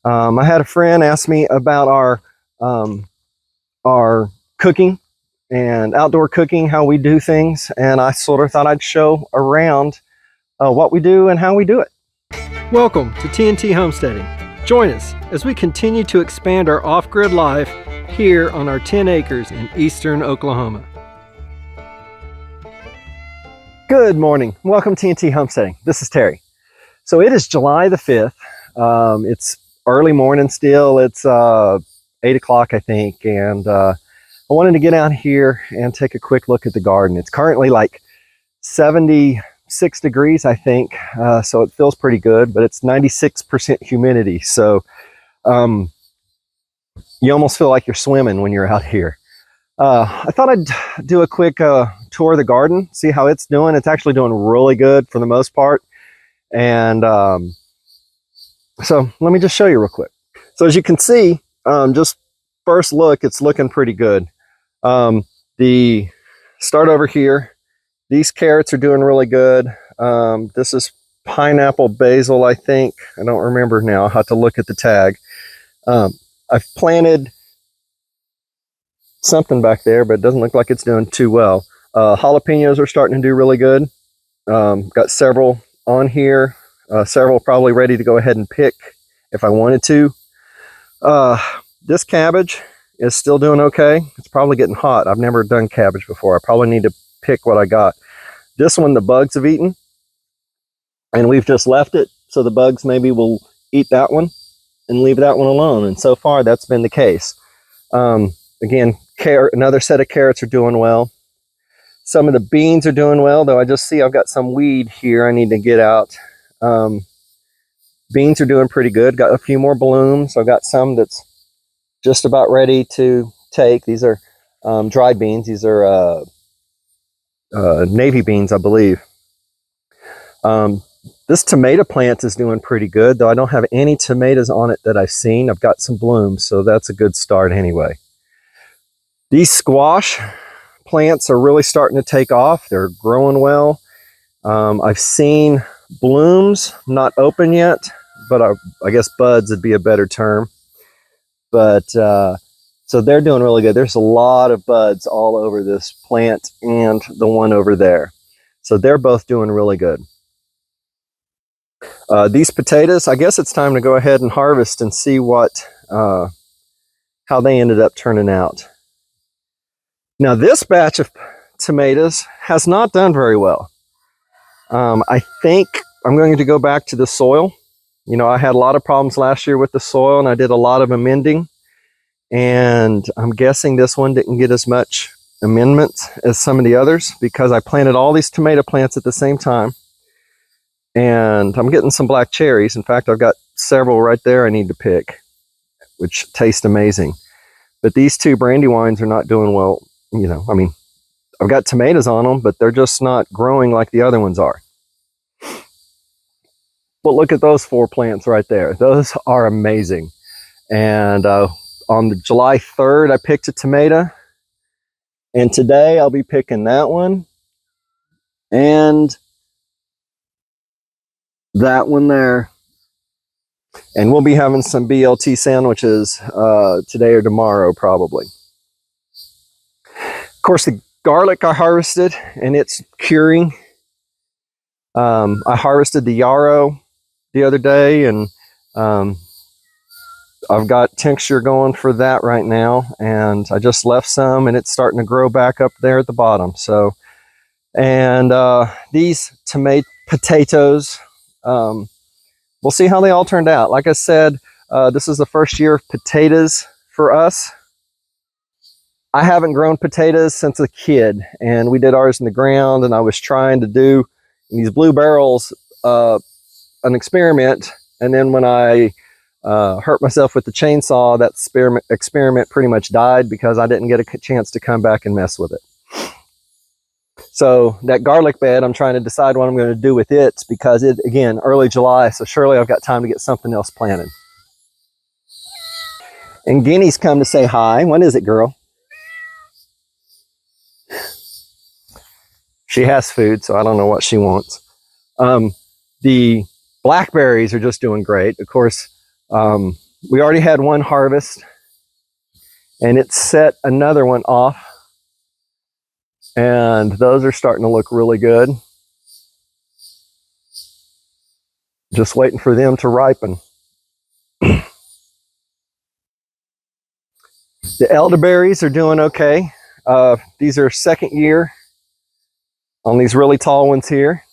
I had a friend ask me about our cooking and outdoor cooking, how we do things, and I sort of thought I'd show around what we do and how we do it. Welcome to TNT Homesteading. Join us as we continue to expand our off-grid life here on our 10 acres in eastern Oklahoma. Good morning. Welcome to TNT Homesteading. This is Terry. So it is July the 5th. It's early morning still. It's 8 o'clock, I think, and I wanted to get out here and take a quick look at the garden. It's currently like 76 degrees, I think, so it feels pretty good, but it's 96% humidity, so you almost feel like you're swimming when you're out here. I thought I'd do a quick tour of the garden, see how it's doing. It's actually doing really good for the most part, and so let me just show you real quick. So as you can see, just first look, it's looking pretty good. The start over here, these carrots are doing really good. This is pineapple basil, I think. I don't remember now. I'll have to look at the tag. I've planted something back there, but it doesn't look like it's doing too well. Jalapenos are starting to do really good. Got several on here. Several probably ready to go ahead and pick if I wanted to. This cabbage is still doing okay. It's probably getting hot. I've never done cabbage before. I probably need to pick what I got. This one the bugs have eaten, and we've just left it, so the bugs maybe will eat that one and leave that one alone, and so far that's been the case. Again, another set of carrots are doing well. Some of the beans are doing well, though I just see I've got some weed here I need to get out. Beans are doing pretty good. Got a few more blooms. I've got some that's just about ready to take. These are dried beans. These are navy beans, I believe. This tomato plant is doing pretty good, though I don't have any tomatoes on it that I've seen. I've got some blooms, so that's a good start anyway. These squash plants are really starting to take off. They're growing well. I've seen blooms, not open yet, but I guess buds would be a better term. But so they're doing really good. There's a lot of buds all over this plant and the one over there. So they're both doing really good. These potatoes, I guess it's time to go ahead and harvest and see how they ended up turning out. Now this batch of tomatoes has not done very well. I think I'm going to go back to the soil. You know, I had a lot of problems last year with the soil, and I did a lot of amending. And I'm guessing this one didn't get as much amendments as some of the others because I planted all these tomato plants at the same time. And I'm getting some black cherries. In fact, I've got several right there I need to pick, which taste amazing. But these two brandywines are not doing well. You know, I mean, I've got tomatoes on them, but they're just not growing like the other ones are. But look at those 4 plants right there. Those are amazing. And on the July 3rd, I picked a tomato. And today I'll be picking that one. And that one there. And we'll be having some BLT sandwiches today or tomorrow, probably. Of course, the garlic I harvested, and it's curing. I harvested the yarrow the other day, and I've got tincture going for that right now, and I just left some, and it's starting to grow back up there at the bottom. So, and these potatoes, we'll see how they all turned out. Like I said, this is the first year of potatoes for us. I haven't grown potatoes since a kid, and we did ours in the ground, and I was trying to do in these blue barrels an experiment, and then when I hurt myself with the chainsaw, that experiment pretty much died because I didn't get a chance to come back and mess with it. So that garlic bed, I'm trying to decide what I'm going to do with it because it, again, early July, so surely I've got time to get something else planted. And Guinea's come to say hi. What is it, girl? She has food, so I don't know what she wants. The blackberries are just doing great. Of course, We already had one harvest, and it set another one off, and those are starting to look really good. Just waiting for them to ripen. The elderberries are doing okay. These are second year on these really tall ones here,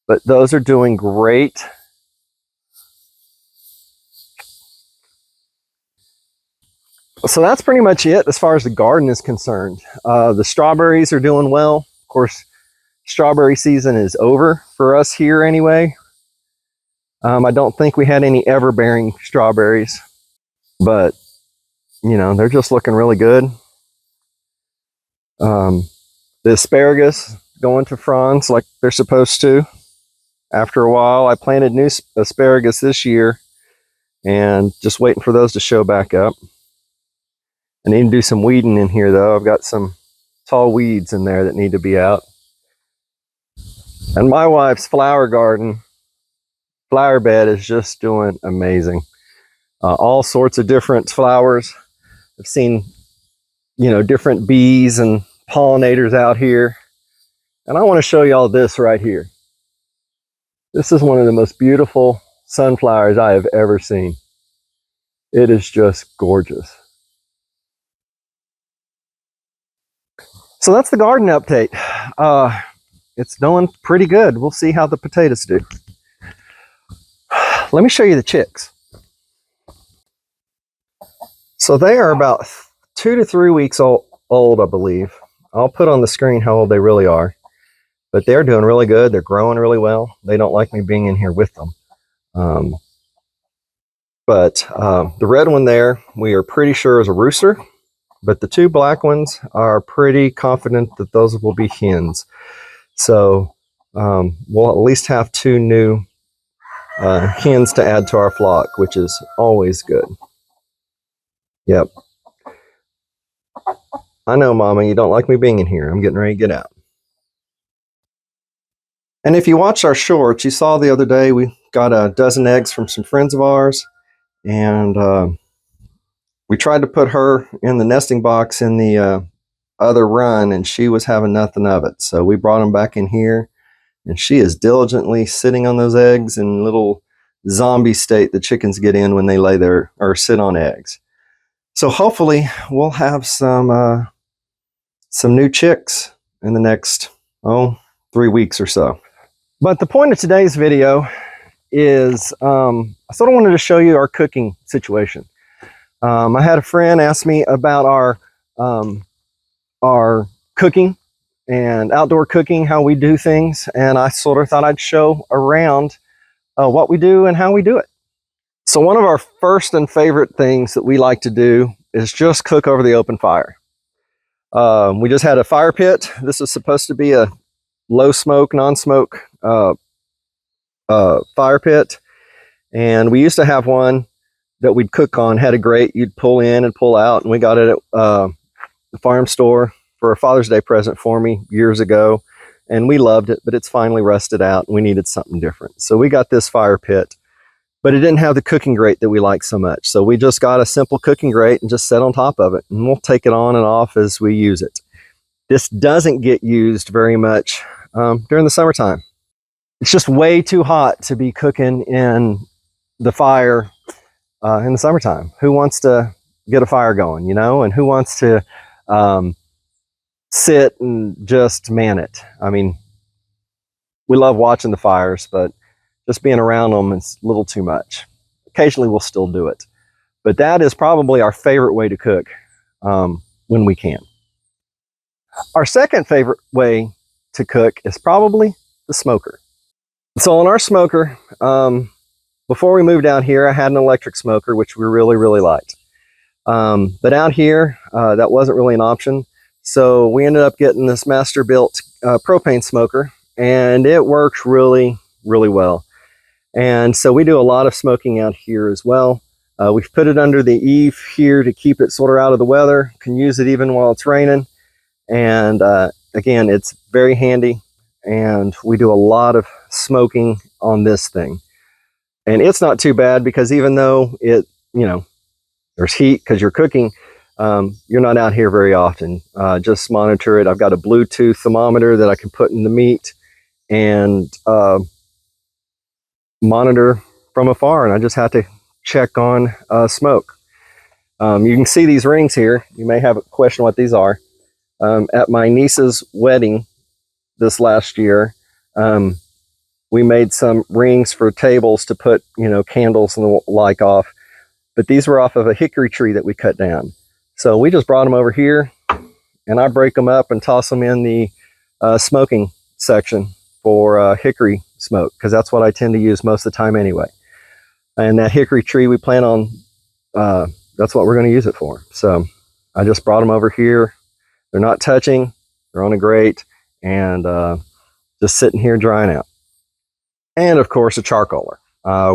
but those are doing great. So that's pretty much it as far as the garden is concerned. The strawberries are doing well. Of course, strawberry season is over for us here anyway. I don't think we had any ever-bearing strawberries, but you know, they're just looking really good. The asparagus going to fronds like they're supposed to. After a while, I planted new asparagus this year and just waiting for those to show back up. I need to do some weeding in here though. I've got some tall weeds in there that need to be out. And my wife's flower garden, flower bed is just doing amazing. All sorts of different flowers. I've seen, you know, different bees and pollinators out here. And I want to show y'all this right here. This is one of the most beautiful sunflowers I have ever seen. It is just gorgeous. So that's the garden update. It's doing pretty good. We'll see how the potatoes do. Let me show you the chicks. So they are about 2 to 3 weeks old, I believe. I'll put on the screen how old they really are. But they're doing really good. They're growing really well. They don't like me being in here with them. The red one there, we are pretty sure is a rooster. But the 2 black ones are pretty confident that those will be hens. So we'll at least have 2 new hens to add to our flock, which is always good. Yep. I know, Mama, you don't like me being in here. I'm getting ready to get out. And if you watched our shorts, you saw the other day we got a dozen eggs from some friends of ours. And we tried to put her in the nesting box in the other run, and she was having nothing of it. So we brought them back in here, and she is diligently sitting on those eggs in little zombie state the chickens get in when they lay there or sit on eggs. So hopefully we'll have some new chicks in the next 3 weeks or so. But the point of today's video is I sort of wanted to show you our cooking situation. I had a friend ask me about our cooking and outdoor cooking, how we do things, and I sort of thought I'd show around what we do and how we do it. So one of our first and favorite things that we like to do is just cook over the open fire. We just had a fire pit. This is supposed to be a low smoke, non-smoke fire pit, and we used to have one that we'd cook on, had a grate you'd pull in and pull out, and we got it at the farm store for a Father's Day present for me years ago, and we loved it, but it's finally rusted out and we needed something different. So we got this fire pit, but it didn't have the cooking grate that we like so much. So we just got a simple cooking grate and just set on top of it, and we'll take it on and off as we use it. This doesn't get used very much during the summertime. It's just way too hot to be cooking in the fire in the summertime. Who wants to get a fire going, you know? And who wants to sit and just man it? I mean, we love watching the fires, but just being around them is a little too much. Occasionally we'll still do it. But that is probably our favorite way to cook when we can. Our second favorite way to cook is probably the smoker. So on our smoker, before we moved out here, I had an electric smoker, which we really, really liked. But out here, that wasn't really an option. So we ended up getting this master-built propane smoker, and it works really, really well. And so we do a lot of smoking out here as well. We've put it under the eave here to keep it sort of out of the weather. Can use it even while it's raining. And again, it's very handy. And we do a lot of smoking on this thing. And it's not too bad because even though it you know, there's heat because you're cooking, you're not out here very often. Just monitor it. I've got a Bluetooth thermometer that I can put in the meat and monitor from afar, and I just have to check on smoke. You can see these rings here. You may have a question what these are. At my niece's wedding this last year, we made some rings for tables to put, you know, candles and the like off, but these were off of a hickory tree that we cut down. So we just brought them over here, and I break them up and toss them in the smoking section for hickory smoke, because that's what I tend to use most of the time anyway. And that hickory tree we plan on, that's what we're going to use it for. So I just brought them over here. They're not touching, they're on a grate, and just sitting here drying out. And of course, a charcoaler.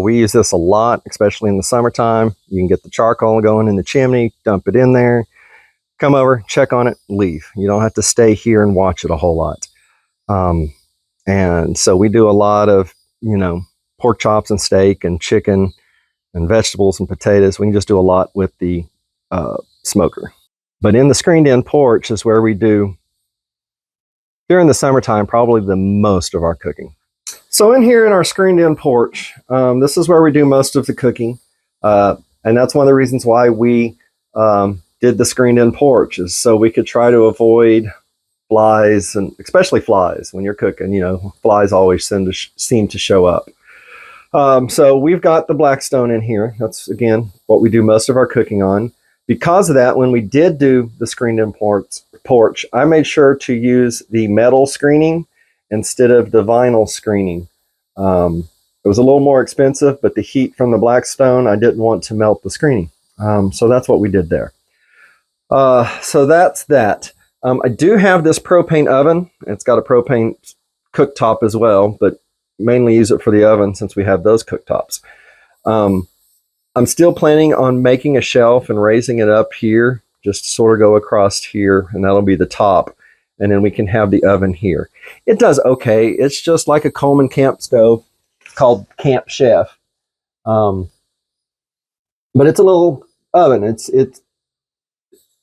We use this a lot, especially in the summertime. You can get the charcoal going in the chimney, dump it in there, come over, check on it, leave. You don't have to stay here and watch it a whole lot. And so we do a lot of, you know, pork chops and steak and chicken and vegetables and potatoes. We can just do a lot with the smoker. But in the screened-in porch is where we do, during the summertime, probably the most of our cooking. So in here in our screened-in porch, this is where we do most of the cooking. And that's one of the reasons why we did the screened-in porch, is so we could try to avoid flies, and especially flies when you're cooking. You know, flies always seem to show up. So we've got the Blackstone in here. That's, again, what we do most of our cooking on. Because of that, when we did do the screened-in porch, I made sure to use the metal screening instead of the vinyl screening. It was a little more expensive, but the heat from the Blackstone, I didn't want to melt the screening. So that's what we did there. So that's that. I do have this propane oven. It's got a propane cooktop as well, but mainly use it for the oven since we have those cooktops. I'm still planning on making a shelf and raising it up here, just to sort of go across here, and that'll be the top. And then we can have the oven here. It does okay. It's just like a Coleman camp stove called Camp Chef. But it's a little oven. It's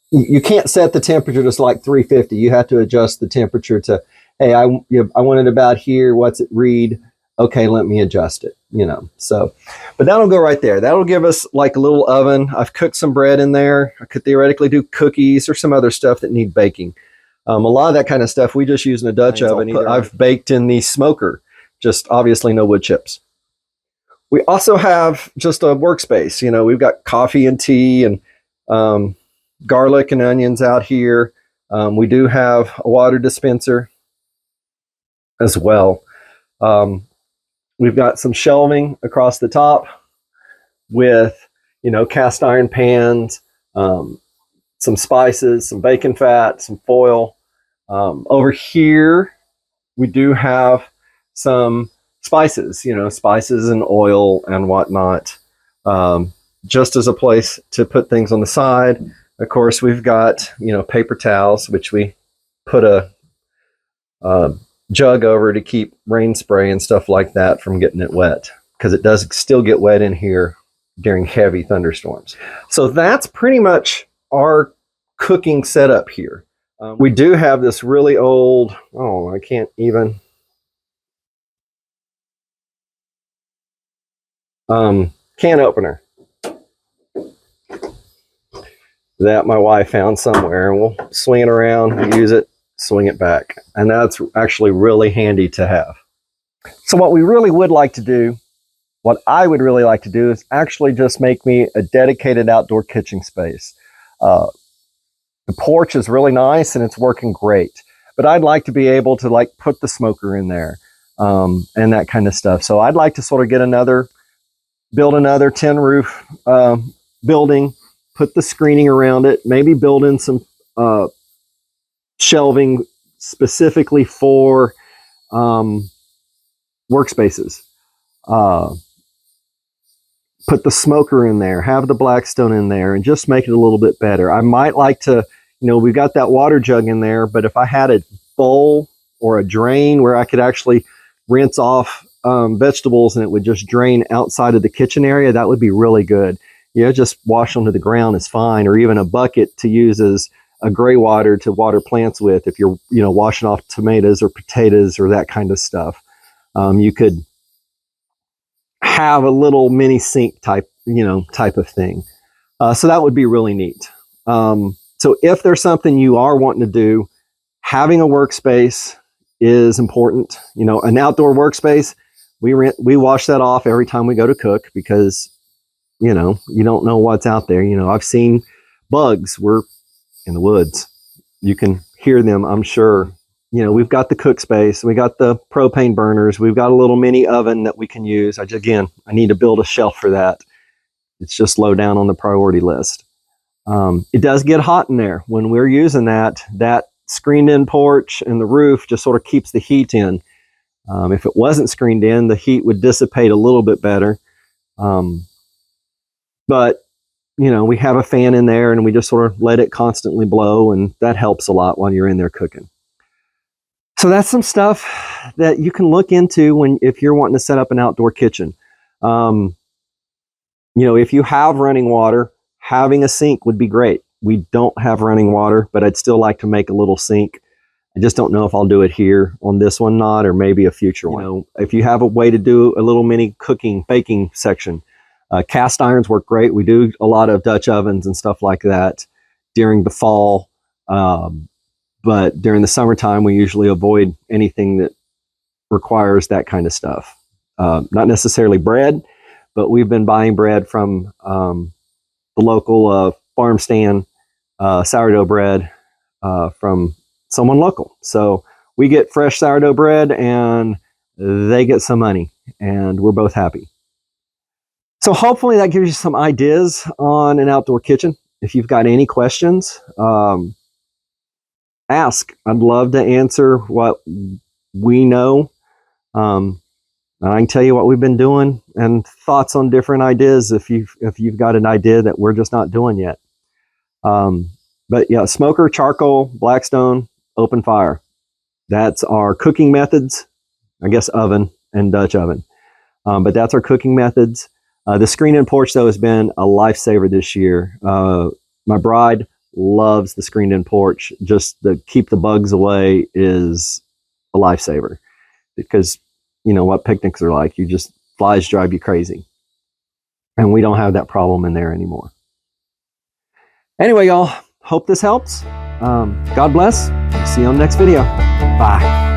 you can't set the temperature to like 350. You have to adjust the temperature to, hey, I want it about here. What's it read? Okay, let me adjust it, you know. So, but that'll go right there. That'll give us like a little oven. I've cooked some bread in there. I could theoretically do cookies or some other stuff that need baking. A lot of that kind of stuff we just use in a Dutch oven. I've baked in the smoker, just obviously no wood chips. We also have just a workspace. You know, we've got coffee and tea and garlic and onions out here. We do have a water dispenser as well. We've got some shelving across the top with, you know, cast iron pans, some spices, some bacon fat, some foil. Over here, we do have some spices, you know, spices and oil and whatnot, just as a place to put things on the side. Of course, we've got, you know, paper towels, which we put a jug over to keep rain spray and stuff like that from getting it wet, because it does still get wet in here during heavy thunderstorms. So that's pretty much our cooking setup here. We do have this really old, oh, I can't even, can opener that my wife found somewhere, and we'll swing it around, use it, swing it back. And that's actually really handy to have. So what we really would like to do, what I would really like to do, is actually just make me a dedicated outdoor kitchen space. The porch is really nice and it's working great, but I'd like to be able to like put the smoker in there and that kind of stuff. So I'd like to sort of build another tin roof building, put the screening around it, maybe build in some shelving specifically for workspaces. Put the smoker in there, have the Blackstone in there, and just make it a little bit better. I might like to, you know, we've got that water jug in there, but if I had a bowl or a drain where I could actually rinse off vegetables and it would just drain outside of the kitchen area, that would be really good. just wash them to the ground is fine, or even a bucket to use as a gray water to water plants with if you're, washing off tomatoes or potatoes or that kind of stuff. You could have a little mini sink type of thing. So that would be really neat. So if there's something you are wanting to do, having a workspace is important. An outdoor workspace, we wash that off every time we go to cook because, you don't know what's out there. I've seen bugs. We're in the woods. You can hear them, I'm sure. We've got the cook space. We got the propane burners. We've got a little mini oven that we can use. I need to build a shelf for that. It's just low down on the priority list. It does get hot in there. When we're using that screened in porch and the roof just sort of keeps the heat in. If it wasn't screened in, the heat would dissipate a little bit better. But, we have a fan in there and we just sort of let it constantly blow, and that helps a lot while you're in there cooking. So that's some stuff that you can look into if you're wanting to set up an outdoor kitchen. If you have running water, having a sink would be great. We don't have running water, but I'd still like to make a little sink. I just don't know if I'll do it here on this one, or maybe a future one. If you have a way to do a little mini baking section, cast irons work great. We do a lot of Dutch ovens and stuff like that during the fall. But during the summertime, we usually avoid anything that requires that kind of stuff. Not necessarily bread, but we've been buying bread from the local farm stand, sourdough bread from someone local. So we get fresh sourdough bread and they get some money, and we're both happy. So hopefully that gives you some ideas on an outdoor kitchen. If you've got any questions, ask. I'd love to answer what we know. And I can tell you what we've been doing and thoughts on different ideas if you've got an idea that we're just not doing yet. But yeah, smoker, charcoal, Blackstone, open fire. That's our cooking methods. I guess oven and Dutch oven. But that's our cooking methods. The screen-in porch, though, has been a lifesaver this year. My bride loves the screened-in porch. Just to keep the bugs away is a lifesaver, because what picnics are like. Flies drive you crazy. And we don't have that problem in there anymore. Anyway, y'all, hope this helps. God bless. See you on the next video. Bye.